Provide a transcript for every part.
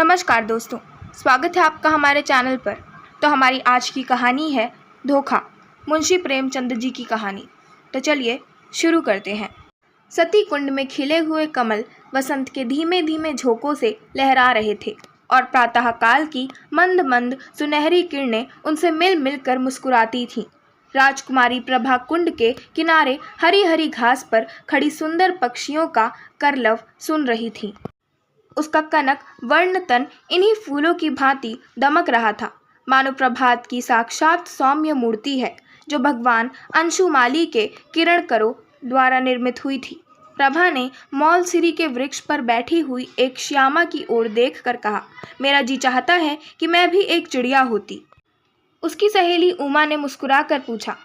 नमस्कार दोस्तों, स्वागत है आपका हमारे चैनल पर। तो हमारी आज की कहानी है धोखा, मुंशी प्रेमचंद जी की कहानी। तो चलिए शुरू करते हैं। सती कुंड में खिले हुए कमल वसंत के धीमे धीमे झोंकों से लहरा रहे थे और प्रातःकाल की मंद मंद सुनहरी किरणें उनसे मिल मिलकर मुस्कुराती थीं। राजकुमारी प्रभा कुंड के किनारे हरी हरी घास पर खड़ी सुंदर पक्षियों का करलव सुन रही थी। उसका कनक वर्ण तन इन्हीं फूलों की भांति दमक रहा था, मानो प्रभात की साक्षात सौम्य मूर्ति है जो भगवान अंशुमाली के किरणकरों द्वारा निर्मित हुई थी। प्रभा ने मौलसिरी के वृक्ष पर बैठी हुई एक श्यामा की ओर देखकर कहा, मेरा जी चाहता है कि मैं भी एक चिड़िया होती। उसकी सहेली उमा ने मुस्कुराकर पूछा,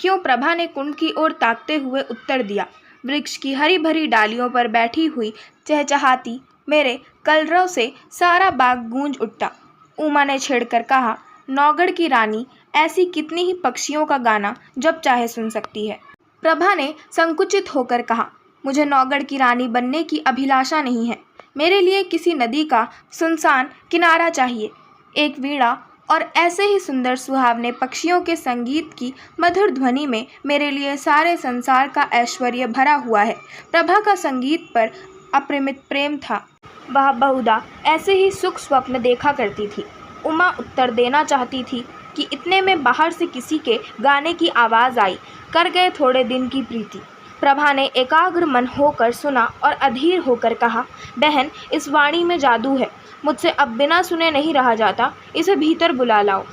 क्यों? प्रभा ने कुंड की ओर ताकते हुए उत्तर दिया। वृक्ष की हरी भरी डालियों पर बैठी हुई चहचहाती मेरे कलरव से सारा बाग गूंज उठता। उमा ने छेड़कर कहा, नौगढ़ की रानी ऐसी कितनी ही पक्षियों का गाना जब चाहे सुन सकती है। प्रभा ने संकुचित होकर कहा, मुझे नौगढ़ की रानी बनने की अभिलाषा नहीं है। मेरे लिए किसी नदी का सुनसान किनारा चाहिए, एक वीणा और ऐसे ही सुंदर सुहावने पक्षियों के संगीत की मधुर ध्वनि में मेरे लिए सारे संसार का ऐश्वर्य भरा हुआ है। प्रभा का संगीत पर अप्रमित प्रेम था। वह बहुधा ऐसे ही सुख स्वप्न देखा करती थी। उमा उत्तर देना चाहती थी कि इतने में बाहर से किसी के गाने की आवाज़ आई, कर गए थोड़े दिन की प्रीति। प्रभा ने एकाग्र मन होकर सुना और अधीर होकर कहा, बहन, इस वाणी में जादू है, मुझसे अब बिना सुने नहीं रहा जाता, इसे भीतर बुला लाओ।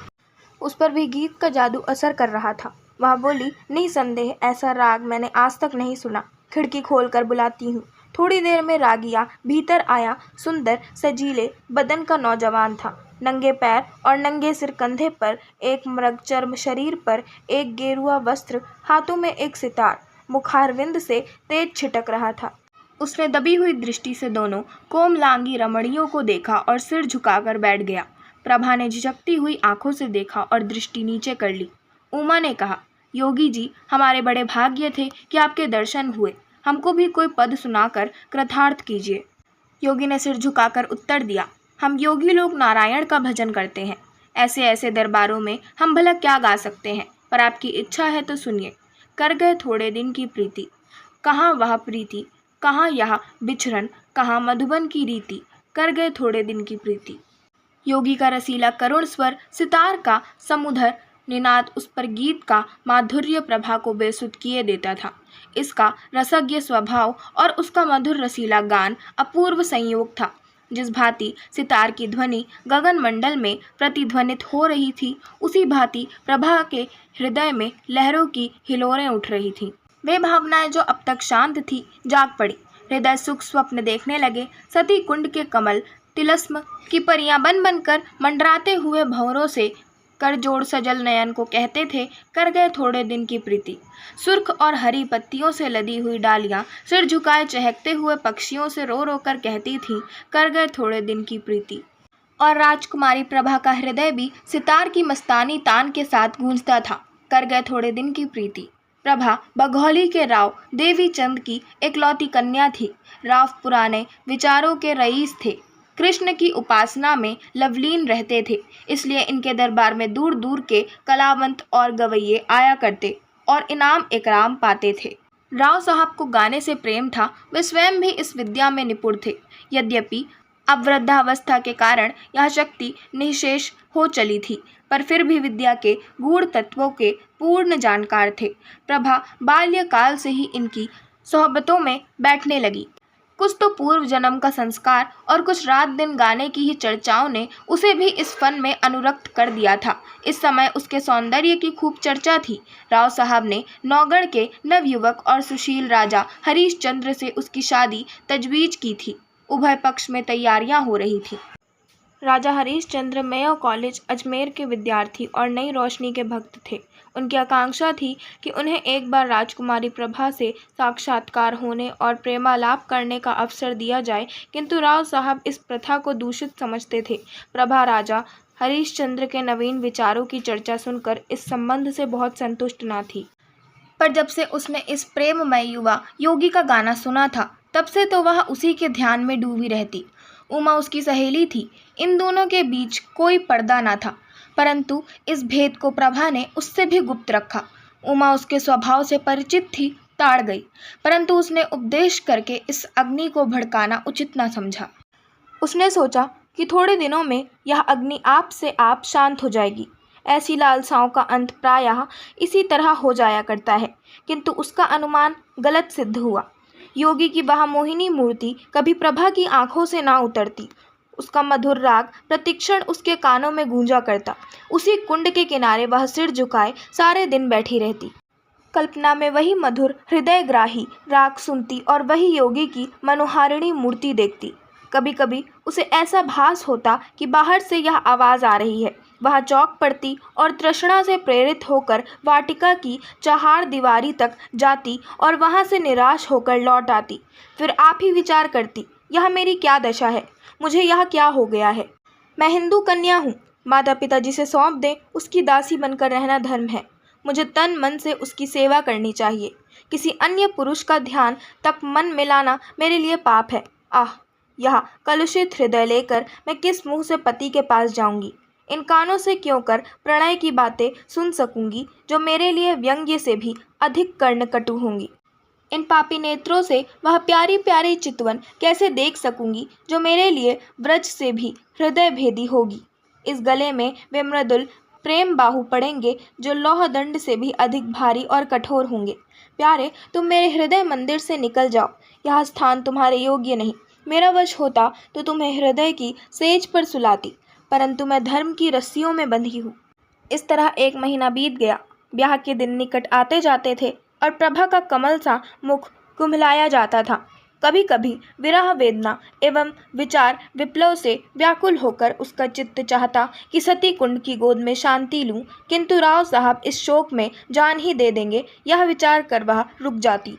उस पर भी गीत का जादू असर कर रहा था। वह बोली, निसंदेह ऐसा राग मैंने आज तक नहीं सुना, खिड़की खोलकर बुलाती हूँ। थोड़ी देर में रागिया भीतर आया। सुंदर सजीले बदन का नौजवान था। नंगे पैर और नंगे सिर, कंधे पर एक मृगचर्म, शरीर पर एक गेरुआ वस्त्र, हाथों में एक सितार, मुखारविंद से तेज छिटक रहा था। उसने दबी हुई दृष्टि से दोनों कोमलांगी रमणियों को देखा और सिर झुकाकर बैठ गया। प्रभा ने झिझकती हुई आंखों से देखा और दृष्टि नीचे कर ली। उमा ने कहा, योगी जी, हमारे बड़े भाग्य थे कि आपके दर्शन हुए, हमको भी कोई पद सुनाकर कृतार्थ कीजिए। योगी ने सिर झुकाकर उत्तर दिया, हम योगी लोग नारायण का भजन करते हैं। ऐसे ऐसे दरबारों में हम भला क्या गा सकते हैं, पर आपकी इच्छा है तो सुनिए। कर गए थोड़े दिन की प्रीति, कहाँ वह प्रीति, कहाँ यह बिछरन, कहाँ मधुबन की रीति, कर गए थोड़े दिन की प्रीति। योगी का रसीला करुण स्वर, सितार का समुधर निनाद उस पर गीत का माधुर्य प्रभा को बेसुध किए देता था। इसका रसज्ञ स्वभाव और उसका मधुर रसीला गान अपूर्व संयोग था। जिस भांति सितार की ध्वनि गगन मंडल में प्रतिध्वनित हो रही थी, उसी भांति प्रभा के हृदय में लहरों की हिलोरें उठ रही थीं। वे भावनाएं जो अब तक शांत थी, जाग पड़ी। हृदय सुख स्वप्न देखने लगे। सती कुंड के कमल तिलस्म की परियां बन बनकर मंडराते हुए भंवरों से कर जोड़ सजल नयन को कहते थे, कर गए थोड़े दिन की प्रीति। सुर्ख और हरी पत्तियों से लदी हुई डालियां सिर झुकाए चहकते हुए पक्षियों से रो रो कर कहती थीं, कर गए थोड़े दिन की प्रीति। और राजकुमारी प्रभा का हृदय भी सितार की मस्तानी तान के साथ गूंजता था, कर गए थोड़े दिन की प्रीति। प्रभा बघौली के राव देवी चंद की एकलौती कन्या थी। राव पुराने विचारों के रईस थे, कृष्ण की उपासना में लवलीन रहते थे, इसलिए इनके दरबार में दूर दूर के कलावंत और गवैये आया करते और इनाम इकराम पाते थे। राव साहब को गाने से प्रेम था। वे स्वयं भी इस विद्या में निपुण थे। यद्यपि अब वृद्धावस्था के कारण यह शक्ति निःशेष हो चली थी, पर फिर भी विद्या के गूढ़ तत्वों के पूर्ण जानकार थे। प्रभा बाल्यकाल से ही इनकी सोहबतों में बैठने लगी। कुछ तो पूर्व जन्म का संस्कार और कुछ रात दिन गाने की ही चर्चाओं ने उसे भी इस फन में अनुरक्त कर दिया था। इस समय उसके सौंदर्य की खूब चर्चा थी। राव साहब ने नौगढ़ के नवयुवक और सुशील राजा हरीश चंद्र से उसकी शादी तजवीज की थी। उभय पक्ष में तैयारियां हो रही थी। राजा हरीश चंद्र मेयो कॉलेज अजमेर के विद्यार्थी और नई रोशनी के भक्त थे। उनकी आकांक्षा थी कि उन्हें एक बार राजकुमारी प्रभा से साक्षात्कार होने और प्रेमालाप करने का अवसर दिया जाए, किंतु राव साहब इस प्रथा को दूषित समझते थे। प्रभा राजा हरीश चंद्र के नवीन विचारों की चर्चा सुनकर इस संबंध से बहुत संतुष्ट न थी, पर जब से उसने इस प्रेममय युवा योगी का गाना सुना था, तब से तो वह उसी के ध्यान में डूबी रहती। उमा उसकी सहेली थी। इन दोनों के बीच कोई पर्दा न था, परंतु इस भेद को प्रभा ने उससे भी गुप्त रखा। उमा उसके स्वभाव से परिचित थी, ताड़ गई, परंतु उसने उपदेश करके इस अग्नि को भड़काना उचित न समझा। उसने सोचा कि थोड़े दिनों में यह अग्नि आप से आप शांत हो जाएगी। ऐसी लालसाओं का अंत प्रायः इसी तरह हो जाया करता है, किंतु उसका अनुमान गलत सिद्ध हुआ। योगी की वह मोहिनी मूर्ति कभी प्रभा की आंखों से ना उतरती। उसका मधुर राग प्रतिक्षण उसके कानों में गूंजा करता। उसी कुंड के किनारे वह सिर झुकाए सारे दिन बैठी रहती। कल्पना में वही मधुर हृदयग्राही राग सुनती और वही योगी की मनोहारिणी मूर्ति देखती। कभी कभी उसे ऐसा भास होता कि बाहर से यह आवाज़ आ रही है। वह चौंक पड़ती और तृष्णा से प्रेरित होकर वाटिका की चहार दीवारी तक जाती और वहां से निराश होकर लौट आती। फिर आप ही विचार करती, यह मेरी क्या दशा है, मुझे यह क्या हो गया है। मैं हिंदू कन्या हूँ, माता पिता जिसे सौंप दें उसकी दासी बनकर रहना धर्म है। मुझे तन मन से उसकी सेवा करनी चाहिए। किसी अन्य पुरुष का ध्यान तक मन मिलाना मेरे लिए पाप है। आह, यह कलुषित हृदय लेकर मैं किस मुंह से पति के पास जाऊंगी। इन कानों से क्यों कर प्रणय की बातें सुन सकूंगी जो मेरे लिए व्यंग्य से भी अधिक कर्णकटु होंगी। इन पापी नेत्रों से वह प्यारी प्यारी चितवन कैसे देख सकूंगी जो मेरे लिए व्रज से भी हृदय भेदी होगी। इस गले में वे मृदुल प्रेम बाहु पड़ेंगे जो लौह दंड से भी अधिक भारी और कठोर होंगे। प्यारे, तुम मेरे हृदय मंदिर से निकल जाओ, यह स्थान तुम्हारे योग्य नहीं। मेरा वश होता तो तुम्हें हृदय की सेज पर सुलाती, परंतु मैं धर्म की रस्सियों में बंधी हूँ। इस तरह 1 महीना बीत गया। ब्याह के दिन निकट आते जाते थे और प्रभा का कमल सा मुख कुम्हलाया जाता था। कभी कभी विरह वेदना एवं विचार विप्लव से व्याकुल होकर उसका चित्त चाहता कि सती कुंड की गोद में शांति लूं, किंतु राव साहब इस शोक में जान ही दे देंगे, यह विचार कर वह रुक जाती।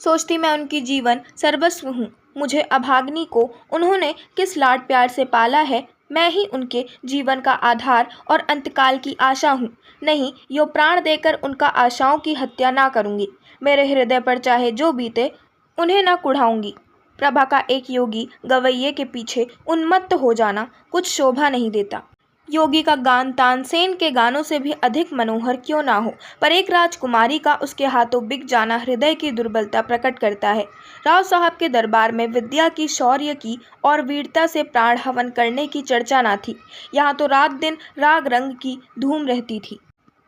सोचती मैं उनकी जीवन सर्वस्व हूँ। मुझे अभाग्नि को उन्होंने किस लाड प्यार से पाला है, मैं ही उनके जीवन का आधार और अंतकाल की आशा हूँ। नहीं, यो प्राण देकर उनका आशाओं की हत्या ना करूँगी। मेरे हृदय पर चाहे जो बीते उन्हें ना कुढ़ाऊँगी। प्रभा का एक योगी गवैये के पीछे उन्मत्त हो जाना कुछ शोभा नहीं देता। योगी का गान तानसेन के गानों से भी अधिक मनोहर क्यों ना हो, पर एक राजकुमारी का उसके हाथों बिक जाना हृदय की दुर्बलता प्रकट करता है। राव साहब के दरबार में विद्या की, शौर्य की और वीरता से प्राण हवन करने की चर्चा ना थी। यहाँ तो रात दिन राग रंग की धूम रहती थी।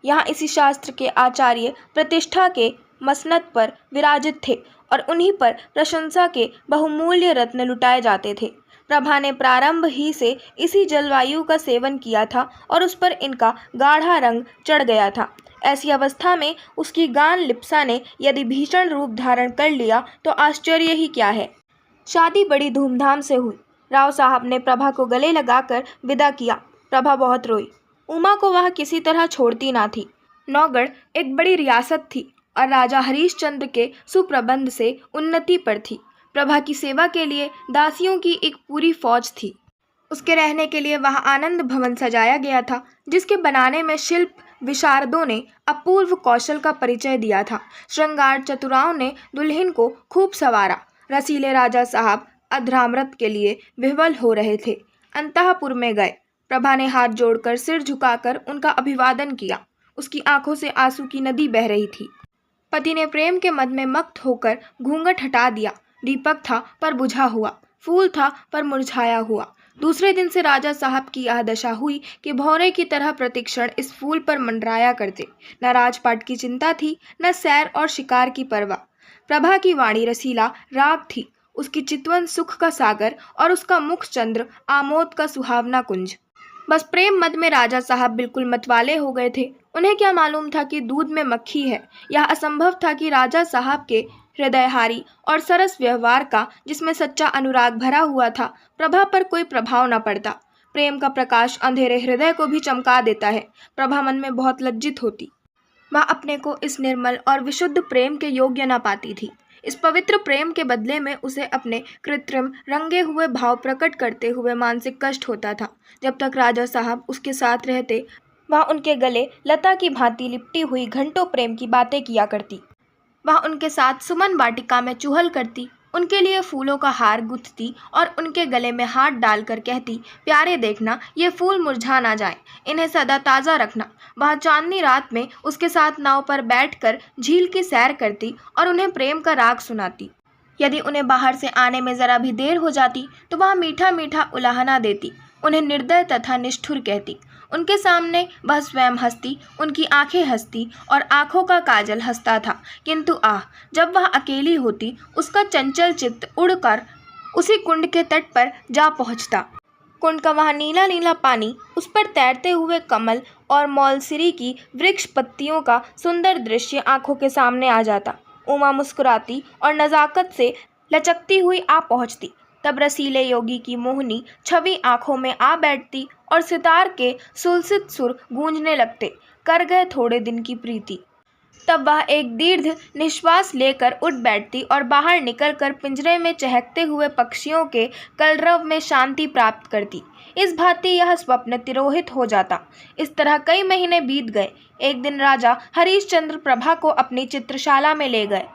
यहाँ इसी शास्त्र के आचार्य प्रतिष्ठा के मसनद पर विराजित थे और उन्हीं पर प्रशंसा के बहुमूल्य रत्न लुटाए जाते थे। प्रभा ने प्रारंभ ही से इसी जलवायु का सेवन किया था और उस पर इनका गाढ़ा रंग चढ़ गया था। ऐसी अवस्था में उसकी गान लिप्सा ने यदि भीषण रूप धारण कर लिया तो आश्चर्य ही क्या है। शादी बड़ी धूमधाम से हुई। राव साहब ने प्रभा को गले लगाकर विदा किया। प्रभा बहुत रोई। उमा को वह किसी तरह छोड़ती ना थी। नौगढ़ एक बड़ी रियासत थी और राजा हरीशचंद्र के सुप्रबंध से उन्नति पर थी। प्रभा की सेवा के लिए दासियों की एक पूरी फौज थी। उसके रहने के लिए वहाँ आनंद भवन सजाया गया था, जिसके बनाने में शिल्प विशारदों ने अपूर्व कौशल का परिचय दिया था। श्रृंगार चतुराओं ने दुल्हन को खूब संवारा। रसीले राजा साहब अधरामृत के लिए विह्वल हो रहे थे। अंतःपुर में गए। प्रभा ने हाथ जोड़कर सिर झुकाकर उनका अभिवादन किया। उसकी आंखों से आंसू की नदी बह रही थी। पति ने प्रेम के मद में मस्त होकर घूंघट हटा दिया। दीपक था पर बुझा हुआ, फूल था पर मुरझाया हुआ। दूसरे दिन से राजा साहब की यह दशा हुई कि भौरे की तरह प्रतिक्षण इस फूल पर मंडराया करते। न राजपाट की चिंता थी, न सैर और शिकार की परवाह। प्रभा की वाणी रसीला राग थी, उसकी चितवन सुख का सागर और उसका मुख चंद्र आमोद का सुहावना कुंज। बस प्रेम मद में राजा साहब बिल्कुल मतवाले हो गए थे। उन्हें क्या मालूम था कि दूध में मक्खी है। यह असंभव था कि राजा साहब के हृदयहारी और सरस व्यवहार का, जिसमें सच्चा अनुराग भरा हुआ था, प्रभा पर कोई प्रभाव न पड़ता। प्रेम का प्रकाश अंधेरे हृदय को भी चमका देता है। प्रभा मन में बहुत लज्जित होती। वह अपने को इस निर्मल और विशुद्ध प्रेम के योग्य न पाती थी। इस पवित्र प्रेम के बदले में उसे अपने कृत्रिम रंगे हुए भाव प्रकट करते हुए मानसिक कष्ट होता था। जब तक राजा साहब उसके साथ रहते, वह उनके गले लता की भांति लिपटी हुई घंटों प्रेम की बातें किया करती। वह उनके साथ सुमन वाटिका में चुहल करती, उनके लिए फूलों का हार गूंथती और उनके गले में हाथ डालकर कहती, प्यारे देखना ये फूल मुरझा ना जाए, इन्हें सदा ताज़ा रखना। वह चांदनी रात में उसके साथ नाव पर बैठकर झील की सैर करती और उन्हें प्रेम का राग सुनाती। यदि उन्हें बाहर से आने में ज़रा भी देर हो जाती तो वह मीठा मीठा उलाहना देती, उन्हें निर्दय तथा निष्ठुर कहती। उनके सामने वह स्वयं हंसती, उनकी आंखें हंसती और आंखों का काजल हंसता था, किंतु आह, जब वह अकेली होती उसका चंचल चित्त उड़कर उसी कुंड के तट पर जा पहुंचता। कुंड का वह नीला नीला पानी, उस पर तैरते हुए कमल और मौलसिरी की वृक्ष पत्तियों का सुंदर दृश्य आंखों के सामने आ जाता। उमा मुस्कुराती और नज़ाकत से लचकती हुई आ पहुंचती। तब रसीले योगी की मोहनी छवि आंखों में आ बैठती और सितार के सुलसित सुर गूंजने लगते, कर गए थोड़े दिन की प्रीति। तब वह एक दीर्घ निश्वास लेकर उठ बैठती और बाहर निकलकर पिंजरे में चहकते हुए पक्षियों के कलरव में शांति प्राप्त करती। इस भांति यह स्वप्न तिरोहित हो जाता। इस तरह कई महीने बीत गए। एक दिन राजा हरिश्चंद्र प्रभा को अपनी चित्रशाला में ले गए।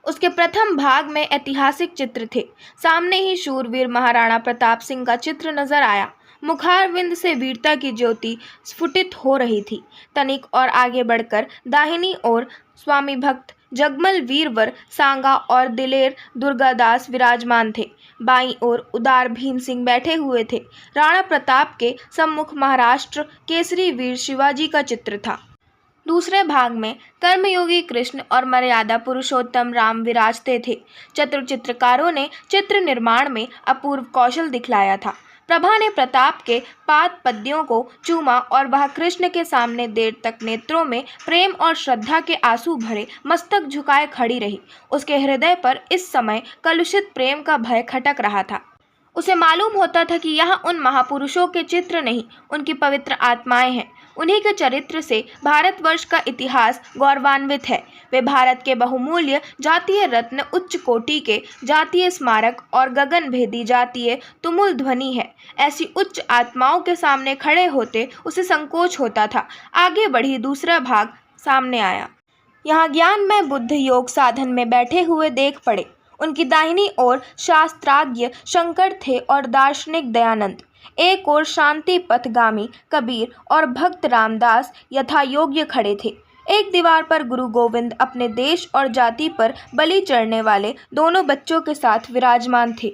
उसके प्रथम भाग में ऐतिहासिक चित्र थे। सामने ही शूरवीर महाराणा प्रताप सिंह का चित्र नजर आया। मुखारविंद से वीरता की ज्योति स्फुटित हो रही थी। तनिक और आगे बढ़कर दाहिनी ओर स्वामी भक्त जगमल वीरवर सांगा और दिलेर दुर्गादास विराजमान थे। बाईं ओर उदार भीम सिंह बैठे हुए थे। राणा प्रताप के सम्मुख महाराष्ट्र केसरी वीर शिवाजी का चित्र था। दूसरे भाग में कर्मयोगी कृष्ण और मर्यादा पुरुषोत्तम राम विराजते थे। चतुर चित्रकारों ने चित्र निर्माण में अपूर्व कौशल दिखलाया था। प्रभा ने प्रताप के पाद पद्यों को चूमा और वह कृष्ण के सामने देर तक नेत्रों में प्रेम और श्रद्धा के आंसू भरे मस्तक झुकाए खड़ी रही। उसके हृदय पर इस समय कलुषित प्रेम का भय खटक रहा था। उसे मालूम होता था कि यहाँ उन महापुरुषों के चित्र नहीं, उनकी पवित्र आत्माएं हैं। उन्हीं के चरित्र से भारतवर्ष का इतिहास गौरवान्वित है। वे भारत के बहुमूल्य जातीय रत्न, उच्च कोटि के जातीय स्मारक और गगनभेदी जातीय तुमुल ध्वनि है। ऐसी उच्च आत्माओं के सामने खड़े होते उसे संकोच होता था। आगे बढ़ी दूसरा भाग सामने आया। यहाँ ज्ञानमय बुद्ध योग साधन में बैठे हुए देख पड़े। उनकी दाहिनी ओर शास्त्राज्ञ शंकर थे और दार्शनिक दयानंद। एक ओर शांति पथगामी कबीर और भक्त रामदास यथा योग्य खड़े थे। एक दीवार पर गुरु गोविंद अपने देश और जाति पर बलि चढ़ने वाले दोनों बच्चों के साथ विराजमान थे।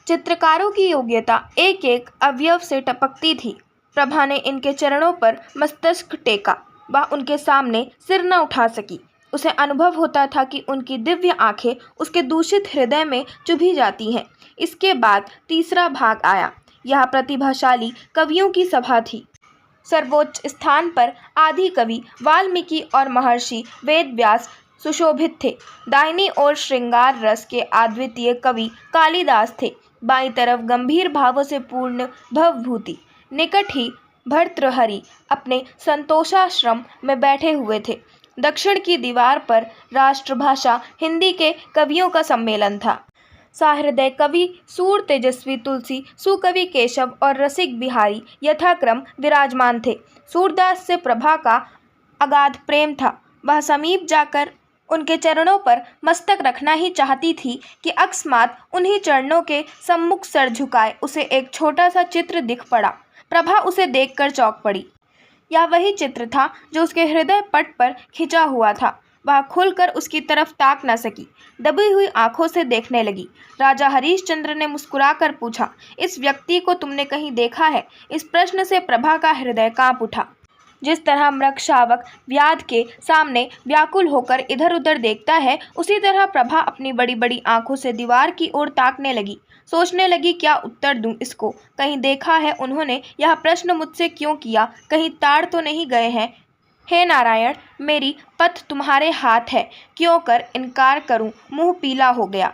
चित्रकारों की योग्यता एक एक अवयव से टपकती थी। प्रभा ने इनके चरणों पर मस्तक टेका। वह उनके सामने सिर न उठा सकी। उसे अनुभव होता था कि उनकी दिव्य आंखें उसके दूषित हृदय में चुभी जाती हैं। इसके बाद तीसरा भाग आया। यह प्रतिभाशाली कवियों की सभा थी। सर्वोच्च स्थान पर आदि कवि वाल्मीकि और महर्षि वेदव्यास सुशोभित थे। दाहिनी ओर श्रृंगार रस के अद्वितीय कवि कालिदास थे। बाईं तरफ गंभीर भावों से पूर्ण भवभूति। निकट ही भर्तृहरि अपने संतोषाश्रम में बैठे हुए थे। दक्षिण की दीवार पर राष्ट्रभाषा हिंदी के कवियों का सम्मेलन था। सहृदय कवि सूर तेजस्वी तुलसी, सुकवि केशव और रसिक बिहारी यथाक्रम विराजमान थे। सूरदास से प्रभा का अगाध प्रेम था। वह समीप जाकर उनके चरणों पर मस्तक रखना ही चाहती थी कि अकस्मात उन्हीं चरणों के सम्मुख सर झुकाए उसे एक छोटा सा चित्र दिख पड़ा। प्रभा उसे देखकर चौंक पड़ी। यह वही चित्र था जो उसके हृदय पट पर खिंचा हुआ था। वह खुलकर उसकी तरफ ताक न सकी, दबी हुई आंखों से देखने लगी। राजा हरिश्चंद्र ने मुस्कुराकर पूछा, इस व्यक्ति को तुमने कहीं देखा है? इस प्रश्न से प्रभा का हृदय कांप उठा। जिस तरह मृग शावक व्याध के सामने व्याकुल होकर इधर उधर देखता है, उसी तरह प्रभा अपनी बड़ी बड़ी आंखों से दीवार की ओर ताकने लगी। सोचने लगी, क्या उत्तर दूं इसको? कहीं देखा है उन्होंने? यह प्रश्न मुझसे क्यों किया? कहीं ताड़ तो नहीं गए हैं? हे नारायण, मेरी पथ तुम्हारे हाथ है, क्यों कर इनकार करूं? मुंह पीला हो गया।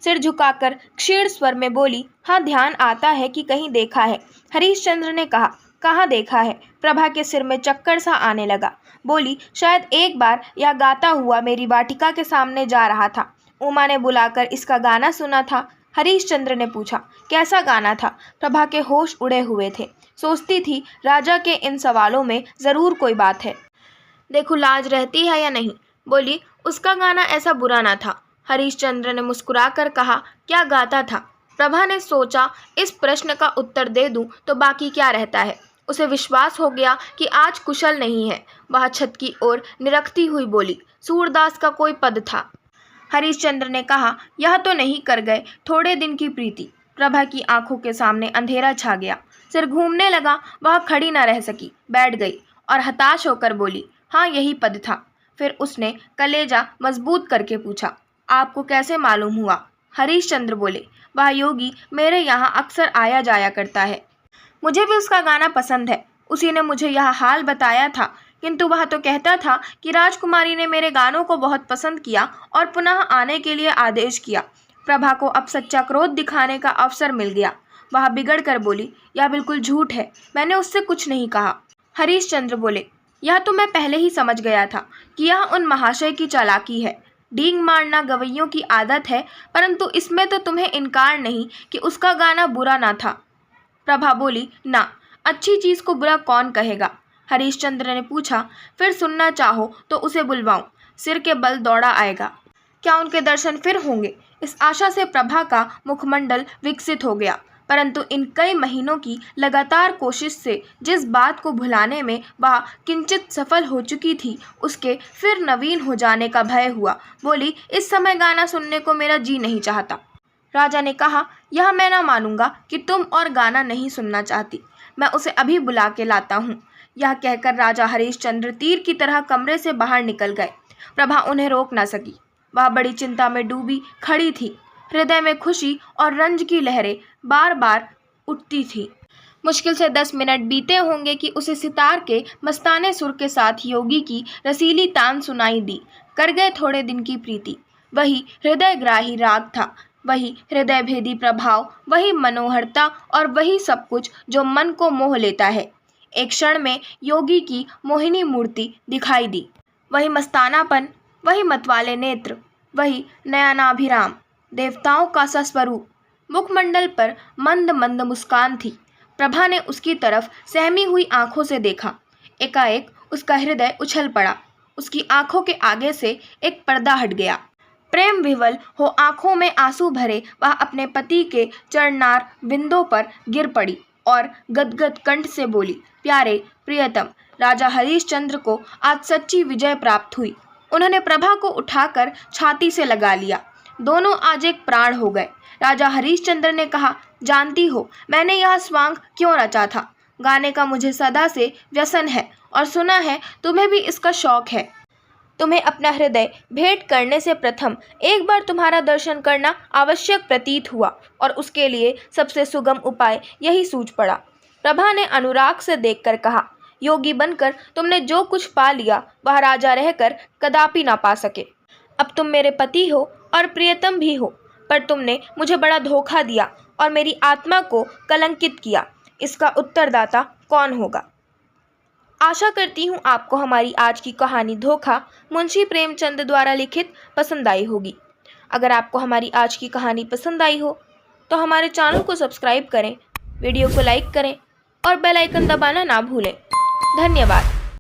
सिर झुकाकर क्षीण स्वर में बोली, हाँ, ध्यान आता है कि कहीं देखा है। हरिश्चंद्र ने कहा, कहाँ देखा है? प्रभा के सिर में चक्कर सा आने लगा। बोली, शायद एक बार यह गाता हुआ मेरी वाटिका के सामने जा रहा था। उमा ने बुलाकर इसका गाना सुना था। हरिश्चंद्र ने पूछा, कैसा गाना था? प्रभा के होश उड़े हुए थे। सोचती थी, राजा के इन सवालों में ज़रूर कोई बात है। देखो लाज रहती है या नहीं। बोली, उसका गाना ऐसा बुरा ना था। हरीशचंद्र ने मुस्कुराकर कहा, क्या गाता था? प्रभा ने सोचा, इस प्रश्न का उत्तर दे दूं तो बाकी क्या रहता है। उसे विश्वास हो गया कि आज कुशल नहीं है। वह छत की ओर निरखती हुई बोली, सूरदास का कोई पद था। हरीशचंद्र ने कहा, यह तो नहीं कर गए थोड़े दिन की प्रीति। प्रभा की आंखों के सामने अंधेरा छा गया, सिर घूमने लगा। वह खड़ी न रह सकी, बैठ गई और हताश होकर बोली, हाँ यही पद था। फिर उसने कलेजा मजबूत करके पूछा, आपको कैसे मालूम हुआ? हरीशचंद्र बोले, वह योगी मेरे यहाँ अक्सर आया जाया करता है। मुझे भी उसका गाना पसंद है। उसी ने मुझे यह हाल बताया था, किंतु वह तो कहता था कि राजकुमारी ने मेरे गानों को बहुत पसंद किया और पुनः आने के लिए आदेश किया। प्रभा को अब सच्चा क्रोध दिखाने का अवसर मिल गया। वह बिगड़ कर बोली, यह बिल्कुल झूठ है, मैंने उससे कुछ नहीं कहा। हरीशचंद्र बोले, यह तो मैं पहले ही समझ गया था कि यह उन महाशय की चालाकी है। डींग मारना गवैयों की आदत है, परंतु इसमें तो तुम्हें इनकार नहीं कि उसका गाना बुरा ना था। प्रभा बोली, ना, अच्छी चीज़ को बुरा कौन कहेगा? हरीशचंद्र ने पूछा, फिर सुनना चाहो तो उसे बुलवाऊं? सिर के बल दौड़ा आएगा। क्या उनके दर्शन फिर होंगे? इस आशा से प्रभा का मुखमंडल विकसित हो गया, परंतु इन कई महीनों की लगातार कोशिश से जिस बात को भुलाने में वह किंचित सफल हो चुकी थी, उसके फिर नवीन हो जाने का भय हुआ। बोली, इस समय गाना सुनने को मेरा जी नहीं चाहता। राजा ने कहा, यह मैं ना मानूंगा कि तुम और गाना नहीं सुनना चाहती। मैं उसे अभी बुला के लाता हूँ। यह कहकर राजा हरीशचंद्र तीर की तरह कमरे से बाहर निकल गए। प्रभा उन्हें रोक न सकी। वह बड़ी चिंता में डूबी खड़ी थी। हृदय में खुशी और रंज की लहरें बार बार उठती थी। मुश्किल से 10 मिनट बीते होंगे कि उसे सितार के मस्ताने सुर के साथ योगी की रसीली तान सुनाई दी। कर गए थोड़े दिन की प्रीति। वही हृदयग्राही राग था, वही हृदय भेदी प्रभाव, वही मनोहरता और वही सब कुछ जो मन को मोह लेता है। एक क्षण में योगी की मोहिनी मूर्ति दिखाई दी। वही मस्तानापन, वही मतवाले नेत्र, वही नयनाभिराम, देवताओं का सा स्वरूप। मुखमंडल पर मंद मंद मुस्कान थी। प्रभा ने उसकी तरफ सहमी हुई आंखों से देखा। एकाएक उसका हृदय उछल पड़ा। उसकी आंखों के आगे से एक पर्दा हट गया। प्रेम विवल हो आंखों में आंसू भरे वह अपने पति के चरणार बिंदों पर गिर पड़ी और गदगद कंठ से बोली, प्यारे प्रियतम, राजा हरीशचंद्र को आज सच्ची विजय प्राप्त हुई। उन्होंने प्रभा को उठाकर छाती से लगा लिया। दोनों आज एक प्राण हो गए। राजा हरीशचंद्र ने कहा, जानती हो मैंने यह स्वांग क्यों रचा था? गाने का मुझे सदा से व्यसन है और सुना है तुम्हें भी इसका शौक है। तुम्हें अपना हृदय भेंट करने से प्रथम एक बार तुम्हारा दर्शन करना आवश्यक प्रतीत हुआ और उसके लिए सबसे सुगम उपाय यही सूझ पड़ा। प्रभा ने अनुराग से देखकर कहा, योगी बनकर तुमने जो कुछ पा लिया वह राजा रहकर कदापि ना पा सके। अब तुम मेरे पति हो और प्रियतम भी हो, पर तुमने मुझे बड़ा धोखा दिया और मेरी आत्मा को कलंकित किया। इसका उत्तरदाता कौन होगा? आशा करती हूँ आपको हमारी आज की कहानी धोखा मुंशी प्रेमचंद द्वारा लिखित पसंद आई होगी। अगर आपको हमारी आज की कहानी पसंद आई हो तो हमारे चैनल को सब्सक्राइब करें, वीडियो को लाइक करें और बेल आइकन दबाना ना भूलें। धन्यवाद।